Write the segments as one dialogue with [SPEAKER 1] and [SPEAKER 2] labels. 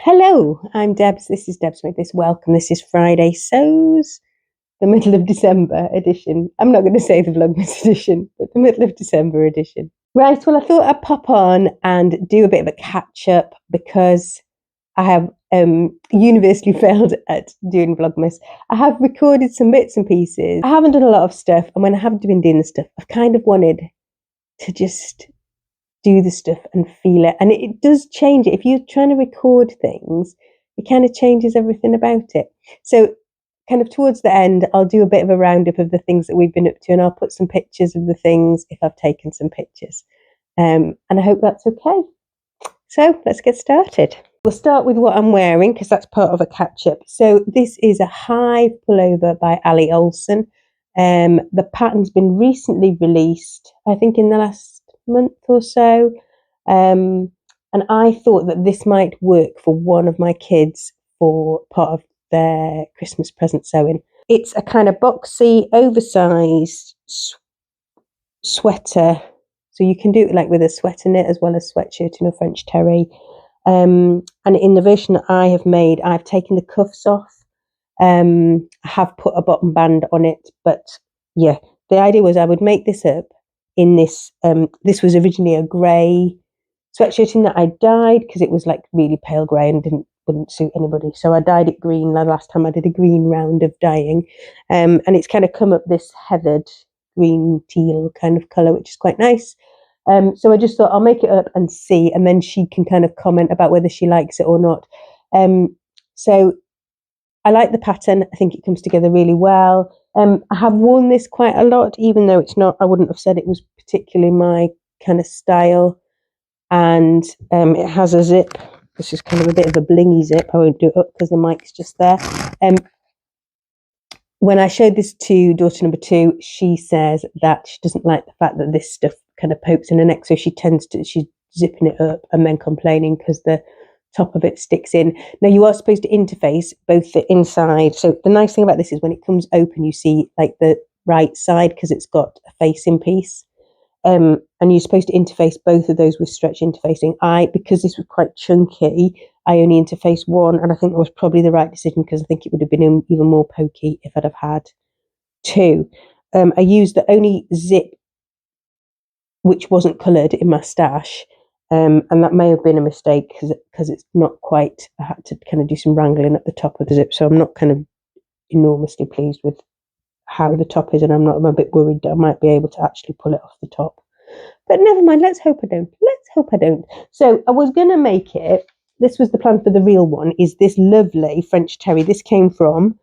[SPEAKER 1] Hello, I'm Debs. This is Debs Make This Welcome. This is Friday Sews, the middle of December edition. I'm not going to say the Vlogmas edition, but the middle of December edition. Right, well, I thought I'd pop on and do a bit of a catch up because I have universally failed at doing Vlogmas. I have recorded some bits and pieces. I haven't done a lot of stuff, and when I haven't been doing the stuff, I've kind of wanted to just do the stuff and feel it, and it does change it. If you're trying to record things, it kind of changes everything about it. So kind of towards the end, I'll do a bit of a roundup of the things that we've been up to, and I'll put some pictures of the things if I've taken some pictures, and I hope that's okay. So let's get started. We'll start with what I'm wearing because that's part of a catch-up. So this is a Hive pullover by Ali Olson. The pattern's been recently released, I think in the last month or so, and I thought that this might work for one of my kids for part of their Christmas present sewing. It's a kind of boxy, oversized sweater, so you can do it like with a sweater knit as well as sweatshirting or French terry. And in the version that I have made, I've taken the cuffs off. I have put a bottom band on it, but yeah, the idea was I would make this up in this. This was originally a grey sweatshirting that I dyed because it was like really pale grey and wouldn't suit anybody. So I dyed it green. The last time I did a green round of dyeing, and it's kind of come up this heathered green teal kind of colour, which is quite nice. So I just thought I'll make it up and see, and then she can kind of comment about whether she likes it or not. So I like the pattern. I think it comes together really well. I have worn this quite a lot, even though it's not, I wouldn't have said it was particularly my kind of style. And it has a zip. This is kind of a bit of a blingy zip. I won't do it up because the mic's just there. When I showed this to daughter number 2, she says that she doesn't like the fact that this stuff kind of pokes in her neck, so she's zipping it up and then complaining because the top of it sticks in. Now you are supposed to interface both the inside. So the nice thing about this is when it comes open, you see like the right side because it's got a facing piece. And you're supposed to interface both of those with stretch interfacing. Because this was quite chunky, I only interfaced one, and I think that was probably the right decision because I think it would have been even more pokey if I'd have had 2. I used the only zip which wasn't coloured in my stash, and that may have been a mistake because it's not quite. I had to kind of do some wrangling at the top of the zip, so I'm not kind of enormously pleased with how the top is, and I'm a bit worried that I might be able to actually pull it off the top. But never mind, let's hope I don't. So I was going to make it, this was the plan for the real one, is this lovely French terry. This came from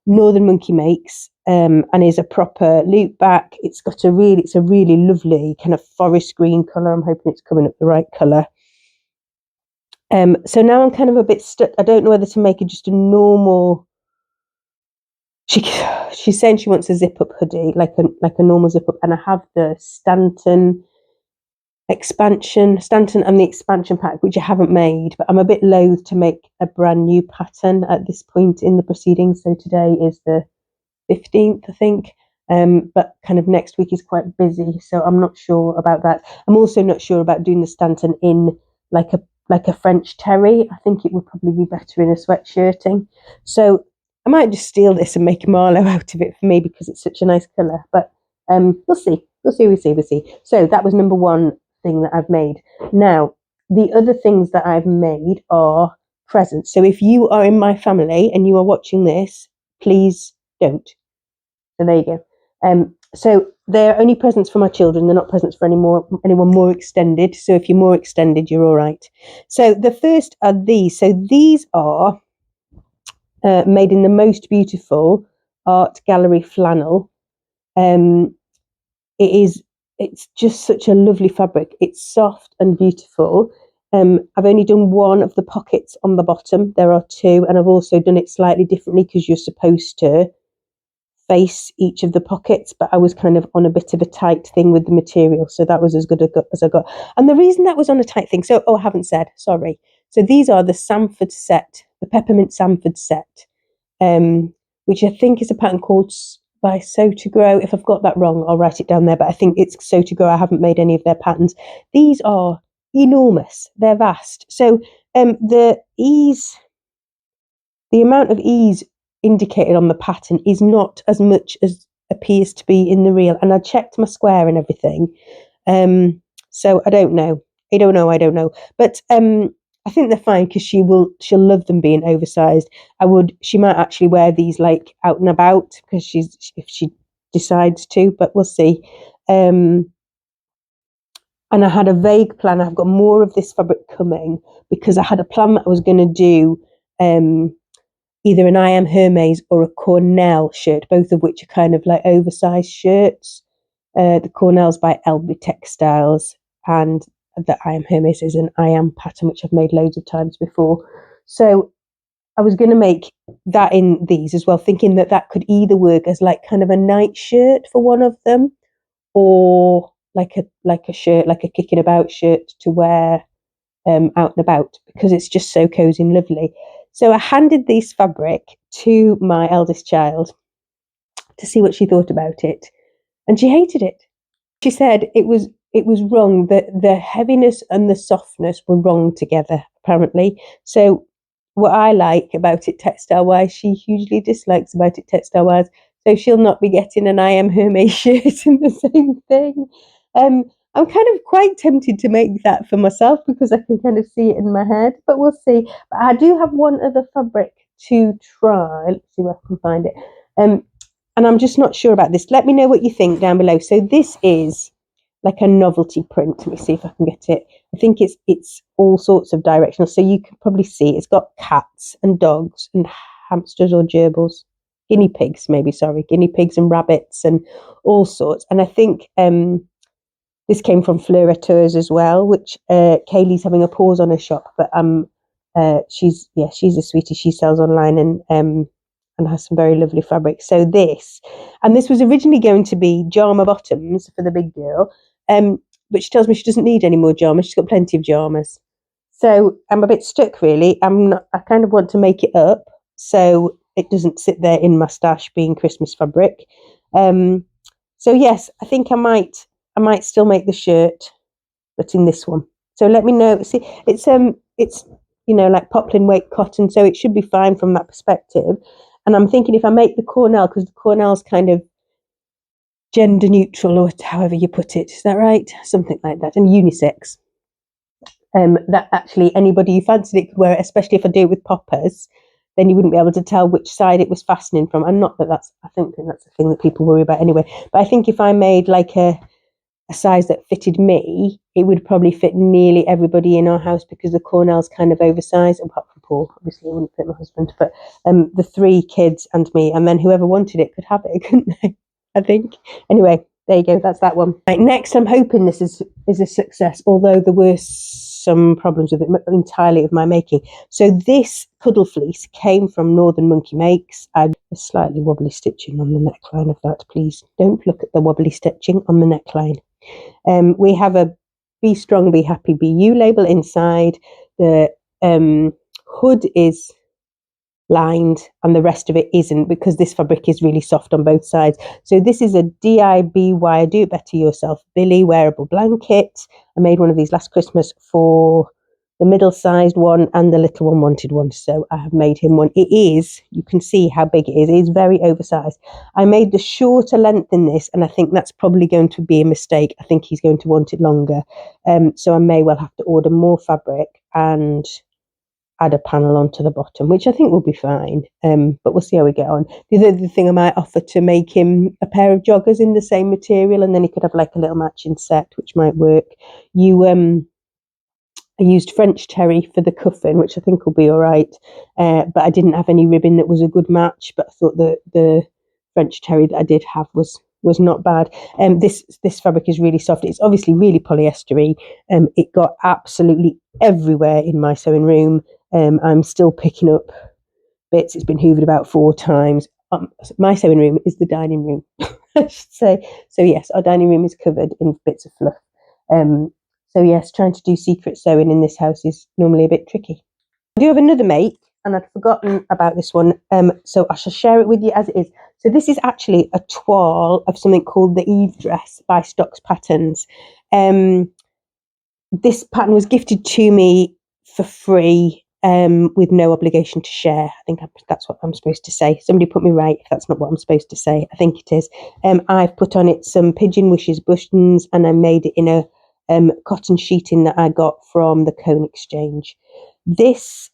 [SPEAKER 1] Northern Monkey Makes, and is a proper loop back. It's a really lovely kind of forest green colour. I'm hoping it's coming up the right colour. So now I'm kind of a bit stuck. I don't know whether to make it just a normal. She's saying she wants a zip up hoodie, like a normal zip up, and I have the Stanton and the expansion pack, which I haven't made, but I'm a bit loath to make a brand new pattern at this point in the proceedings. So today is the 15th, I think, but kind of next week is quite busy, so I'm not sure about that. I'm also not sure about doing the Stanton in like a French terry. I think it would probably be better in a sweatshirting. So I might just steal this and make a Marlowe out of it for me because it's such a nice colour. But we'll see. So that was number 1 thing that I've made. Now, the other things that I've made are presents. So if you are in my family and you are watching this, please don't. So there you go. So they're only presents for my children. They're not presents for anyone more extended. So if you're more extended, you're all right. So the first are these. So these are made in the most beautiful art gallery flannel. It's just such a lovely fabric. It's soft and beautiful. I've only done one of the pockets on the bottom. There are 2, and I've also done it slightly differently because you're supposed to face each of the pockets, but I was kind of on a bit of a tight thing with the material, so that was as good as I got. And the reason that was on a tight thing, I haven't said, sorry. So these are the Samford set, the Peppermint Samford set, which I think is a pattern called by Sew to Grow. If I've got that wrong, I'll write it down there, but I think it's Sew to Grow. I haven't made any of their patterns. These are enormous. They're vast. So The ease, the amount of ease indicated on the pattern is not as much as appears to be in the reel. And I checked my square and everything. So I don't know. But I think they're fine because she'll love them being oversized. She might actually wear these like out and about because if she decides to, but we'll see. And I had a vague plan. I've got more of this fabric coming because I had a plan that I was going to do either an I Am Hermes or a Cornell shirt, both of which are kind of like oversized shirts. The Cornell's by Elbe Textiles, and the I Am Hermes is an I Am pattern, which I've made loads of times before. So I was going to make that in these as well, thinking that could either work as like kind of a night shirt for one of them, or like a shirt, like a kicking about shirt to wear out and about, because it's just so cozy and lovely. So I handed this fabric to my eldest child to see what she thought about it, and she hated it. She said it was wrong, that the heaviness and the softness were wrong together, apparently. So what I like about it textile wise, she hugely dislikes about it textile wise. So she'll not be getting an I Am Hermes shirt in the same thing. I'm kind of quite tempted to make that for myself because I can kind of see it in my head, but we'll see. But I do have one other fabric to try. Let's see where I can find it. And I'm just not sure about this. Let me know what you think down below. So this is like a novelty print. Let me see if I can get it. I think it's all sorts of directional. So you can probably see it's got cats and dogs and hamsters or gerbils. Guinea pigs and rabbits and all sorts. And I think this came from Fleureteurs as well, which Kaylee's having a pause on her shop, but she's a sweetie. She sells online and has some very lovely fabric. So this was originally going to be Jama bottoms for the big girl, but she tells me she doesn't need any more Jamas. She's got plenty of Jamas. So I'm a bit stuck, really. I kind of want to make it up so it doesn't sit there in my stash being Christmas fabric. So yes, I think I might still make the shirt, but in this one. So let me know. See, it's like poplin weight cotton, so it should be fine from that perspective. And I'm thinking if I make the Cornell, because the Cornell's kind of gender neutral, or however you put it, is that right? Something like that, and unisex. That actually anybody who fancied it could wear it, especially if I do it with poppers. Then you wouldn't be able to tell which side it was fastening from. And not that I think that's the thing that people worry about anyway. But I think if I made like a size that fitted me, it would probably fit nearly everybody in our house, because the Cornell's kind of oversized, apart from Paul. Obviously, it wouldn't fit my husband, but the 3 kids and me, and then whoever wanted it could have it, couldn't they? I think. Anyway, there you go. That's that one. Right, next, I'm hoping this is a success, although there were some problems with it entirely of my making. So this cuddle fleece came from Northern Monkey Makes. I have a slightly wobbly stitching on the neckline of that. Please don't look at the wobbly stitching on the neckline. We have a Be Strong, Be Happy, Be You label inside. The hood is lined and the rest of it isn't, because this fabric is really soft on both sides. So this is a DIBY, Do It Better Yourself Billie wearable blanket. I made one of these last Christmas for the middle-sized one, and the little one wanted one, so I have made him one. It is, you can see how big it is. It is very oversized. I made the shorter length in this, and I think that's probably going to be a mistake. I think he's going to want it longer. So I may well have to order more fabric and add a panel onto the bottom, which I think will be fine. But we'll see how we get on. The other thing I might offer to make him a pair of joggers in the same material, and then he could have like a little matching set, which might work. I used French terry for the cuffing, which I think will be all right. But I didn't have any ribbon that was a good match. But I thought the French terry that I did have was not bad. This fabric is really soft. It's obviously really polyestery. It got absolutely everywhere in my sewing room. I'm still picking up bits. It's been hoovered about 4 times. My sewing room is the dining room, I should say. So yes, our dining room is covered in bits of fluff. So yes, trying to do secret sewing in this house is normally a bit tricky. I do have another make, and I'd forgotten about this one, so I shall share it with you as it is. So this is actually a toile of something called the Eve dress by Stocks Patterns. This pattern was gifted to me for free, with no obligation to share. I think that's what I'm supposed to say. Somebody put me right if that's not what I'm supposed to say. I think it is. I've put on it some pigeon wishes buttons, and I made it in a cotton sheeting that I got from the Cone Exchange. This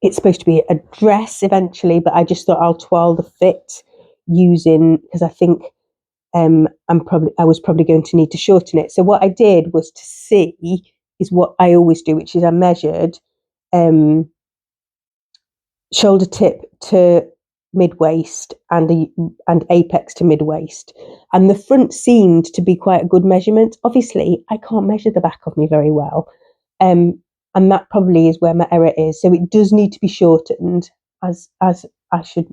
[SPEAKER 1] it's supposed to be a dress eventually, but I just thought I'll twirl the fit using, because I think I was probably going to need to shorten it. So what I did was to see is what I always do, which is I measured shoulder tip to mid waist and apex to mid waist, and the front seemed to be quite a good measurement. Obviously, I can't measure the back of me very well, and that probably is where my error is. So it does need to be shortened, as I should,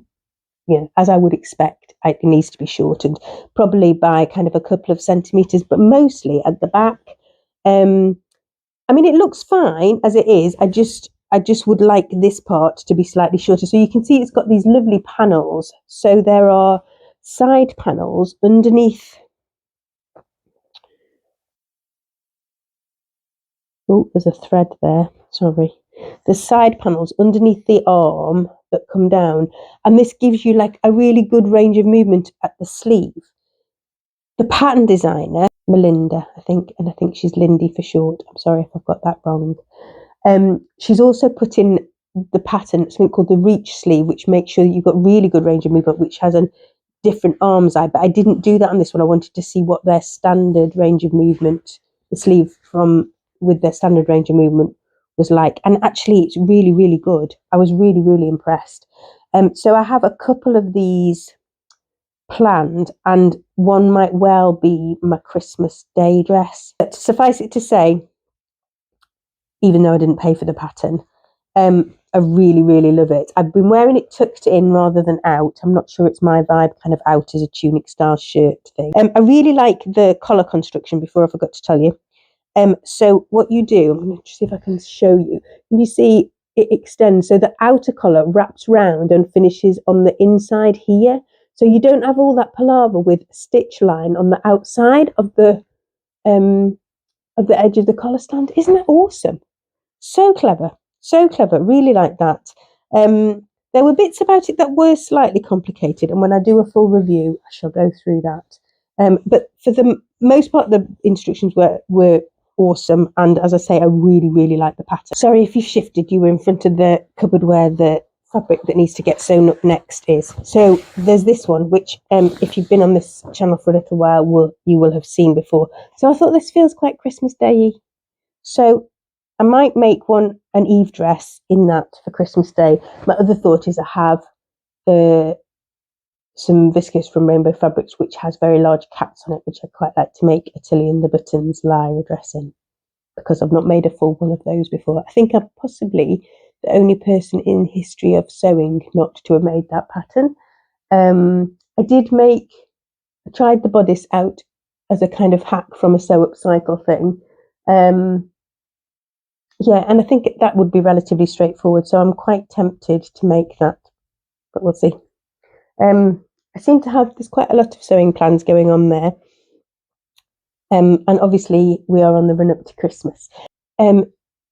[SPEAKER 1] as I would expect. It needs to be shortened, probably by kind of a couple of centimeters, but mostly at the back. I mean, it looks fine as it is. I just would like this part to be slightly shorter. So you can see it's got these lovely panels. So there are side panels underneath. Oh, there's a thread there. Sorry. There's side panels underneath the arm that come down. And this gives you like a really good range of movement at the sleeve. The pattern designer, Melinda, I think, and I think she's Lindy for short. I'm sorry if I've got that wrong. She's also put in the pattern, something called the reach sleeve, which makes sure that you've got really good range of movement, which has a different arm side. But I didn't do that on this one. I wanted to see what their standard range of movement, the sleeve with their standard range of movement was like. And actually, it's really, really good. I was really, really impressed. So I have a couple of these planned, and one might well be my Christmas Day dress. But suffice it to say, even though I didn't pay for the pattern, I really, really love it. I've been wearing it tucked in rather than out. I'm not sure it's my vibe, kind of out as a tunic style shirt thing. I really like the collar construction, before I forgot to tell you. So what you do, I'm going to see if I can show you. You see it extends, so the outer collar wraps round and finishes on the inside here. So you don't have all that palaver with a stitch line on the outside of the edge of the collar stand. Isn't that awesome? So clever, really like that. There were bits about it that were slightly complicated, and when I do a full review, I shall go through that. But for the most part, the instructions were awesome, and as I say, I really, really like the pattern. Sorry if you shifted, you were in front of the cupboard where the fabric that needs to get sewn up next is. So there's this one, which if you've been on this channel for a little while, you will have seen before. So I thought this feels quite Christmas Day-y. So I might make an Eve dress in that for Christmas Day. My other thought is I have some viscose from Rainbow Fabrics, which has very large cats on it, which I quite like to make a Tilly and the Buttons Lyra dress in, because I've not made a full one of those before. I think I'm possibly the only person in history of sewing not to have made that pattern. I tried the bodice out as a kind of hack from a sew up cycle thing. Yeah, and I think that would be relatively straightforward, so I'm quite tempted to make that, but we'll see. I seem to have, there's quite a lot of sewing plans going on there, and obviously we are on the run up to Christmas.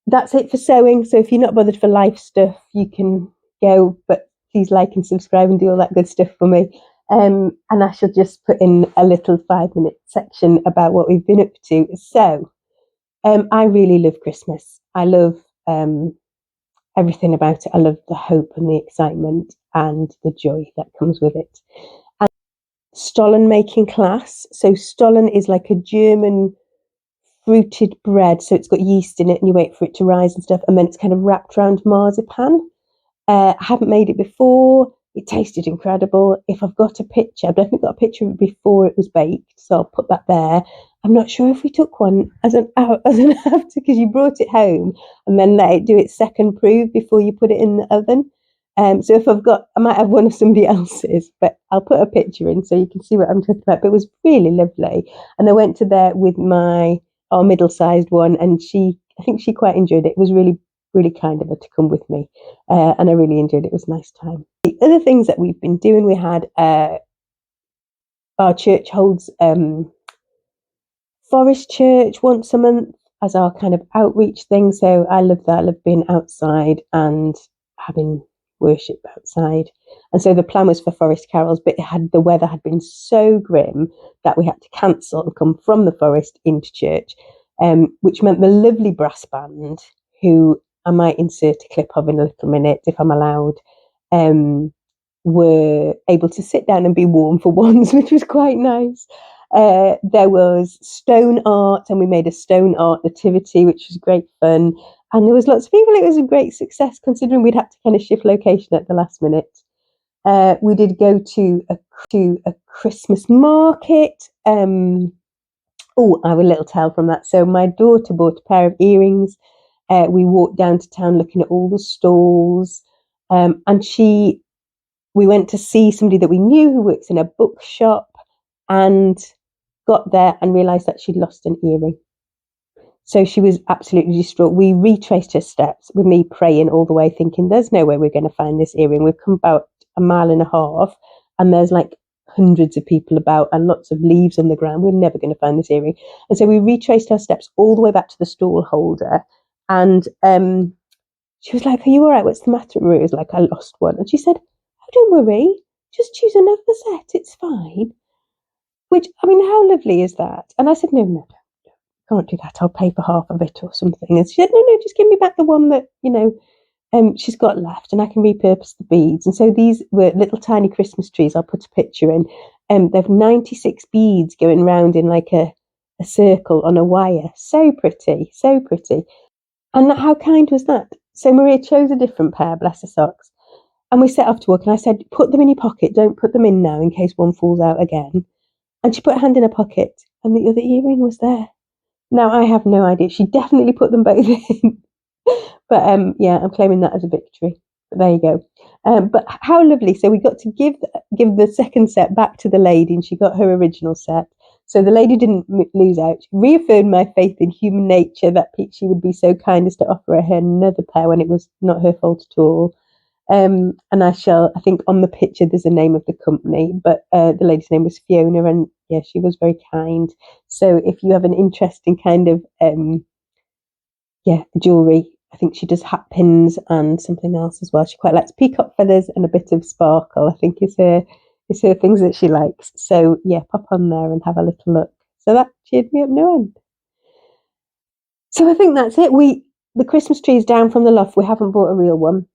[SPEAKER 1] That's it for sewing, so if you're not bothered for life stuff, you can go, but please like and subscribe and do all that good stuff for me. And I shall just put in a little 5-minute section about what we've been up to. So, I really love Christmas. I love everything about it. I love the hope and the excitement and the joy that comes with it. And stollen making class. So stollen is like a German fruited bread. So it's got yeast in it and you wait for it to rise and stuff. And then it's kind of wrapped around marzipan. I haven't made it before. It tasted incredible. If I've got a picture, I've definitely got a picture of it before it was baked. So I'll put that there. I'm not sure if we took one as an after, because you brought it home and then let it do its second proof before you put it in the oven. So if I might have one of somebody else's, but I'll put a picture in so you can see what I'm talking about. But it was really lovely. And I went to there with our middle-sized one, and I think she quite enjoyed it. It was really, really kind of her to come with me. And I really enjoyed it. It was a nice time. The other things that we've been doing, we had our church holds Forest Church once a month, as our kind of outreach thing. So I love that. I love being outside and having worship outside. And so the plan was for forest carols, but the weather had been so grim that we had to cancel and come from the forest into church, which meant the lovely brass band, who I might insert a clip of in a little minute if I'm allowed, were able to sit down and be warm for once, which was quite nice. There was stone art, and we made a stone art nativity, which was great fun. And there was lots of people. It was a great success, considering we'd had to kind of shift location at the last minute. We did go to a Christmas market. Oh, I have a little tale from that. So my daughter bought a pair of earrings. We walked down to town looking at all the stalls, and we went to see somebody that we knew who works in a bookshop, and got there and realised that she'd lost an earring. So she was absolutely distraught. We retraced her steps, with me praying all the way, thinking there's no way we're going to find this earring. We've come about a mile and a half, and there's like hundreds of people about and lots of leaves on the ground. We're never going to find this earring. And so we retraced our steps all the way back to the stall holder, and she was like, "Are you all right? What's the matter?" And Maria was like, "I lost one." And she said, "Oh, don't worry. Just choose another set. It's fine." Which, I mean, how lovely is that? And I said, no, can't do that. I'll pay for half of it or something. And she said, no, just give me back the one that, she's got left, and I can repurpose the beads. And so these were little tiny Christmas trees. I'll put a picture in. They've 96 beads going round in like a circle on a wire. So pretty, so pretty. And how kind was that? So Maria chose a different pair, bless her socks. And we set off to work, and I said, put them in your pocket. Don't put them in now in case one falls out again. And she put her hand in her pocket, and the other earring was there. Now, I have no idea. She definitely put them both in. But yeah, I'm claiming that as a victory. But there you go. But how lovely. So we got to give the second set back to the lady, and she got her original set. So the lady didn't lose out. She reaffirmed my faith in human nature, that she would be so kind as to offer her another pair when it was not her fault at all. And I think on the picture there's a name of the company, but the lady's name was Fiona, and yeah, she was very kind. So if you have an interest in kind of jewellery, I think she does hat pins and something else as well. She quite likes peacock feathers and a bit of sparkle, I think is her things that she likes. So yeah, pop on there and have a little look. So that cheered me up no end. So I think that's it. The Christmas tree is down from the loft. We haven't bought a real one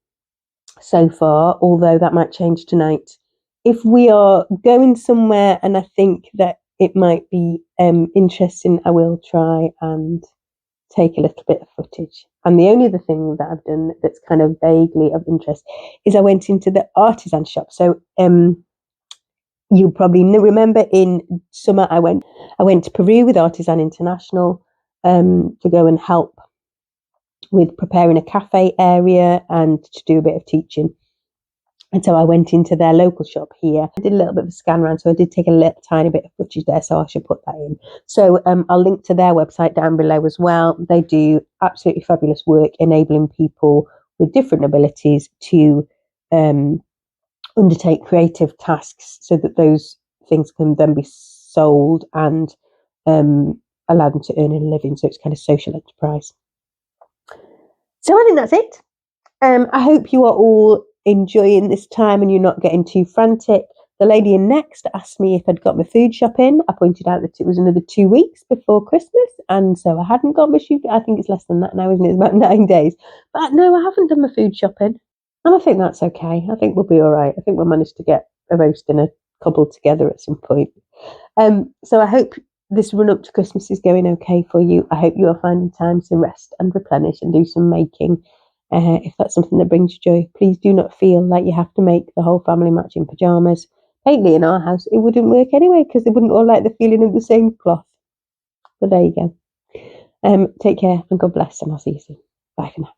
[SPEAKER 1] so far, although that might change tonight. If we are going somewhere and I think that it might be interesting, I will try and take a little bit of footage. And the only other thing that I've done that's kind of vaguely of interest is I went into the Artizan shop. So you probably remember in summer I went to Peru with Artizan International to go and help with preparing a cafe area and to do a bit of teaching. And so I went into their local shop here. I did a little bit of a scan around, so I did take a little tiny bit of footage there, so I should put that in. So I'll link to their website down below as well. They do absolutely fabulous work enabling people with different abilities to undertake creative tasks so that those things can then be sold and allow them to earn a living. So it's kind of social enterprise. So I think that's it. I hope you are all enjoying this time and you're not getting too frantic. The lady in next asked me if I'd got my food shop in. I pointed out that it was another 2 weeks before Christmas, and so I hadn't got my food. I think it's less than that now, isn't it? It's about 9 days. But no, I haven't done my food shopping, and I think that's okay. I think we'll be all right. I think we'll manage to get a roast and a cobble together at some point. So I hope this run up to Christmas is going okay for you. I hope you are finding time to rest and replenish and do some making. If that's something that brings you joy, please do not feel like you have to make the whole family matching pyjamas. Lately in our house, it wouldn't work anyway because they wouldn't all like the feeling of the same cloth. But there you go. Take care and God bless, and I'll see you soon. Bye for now.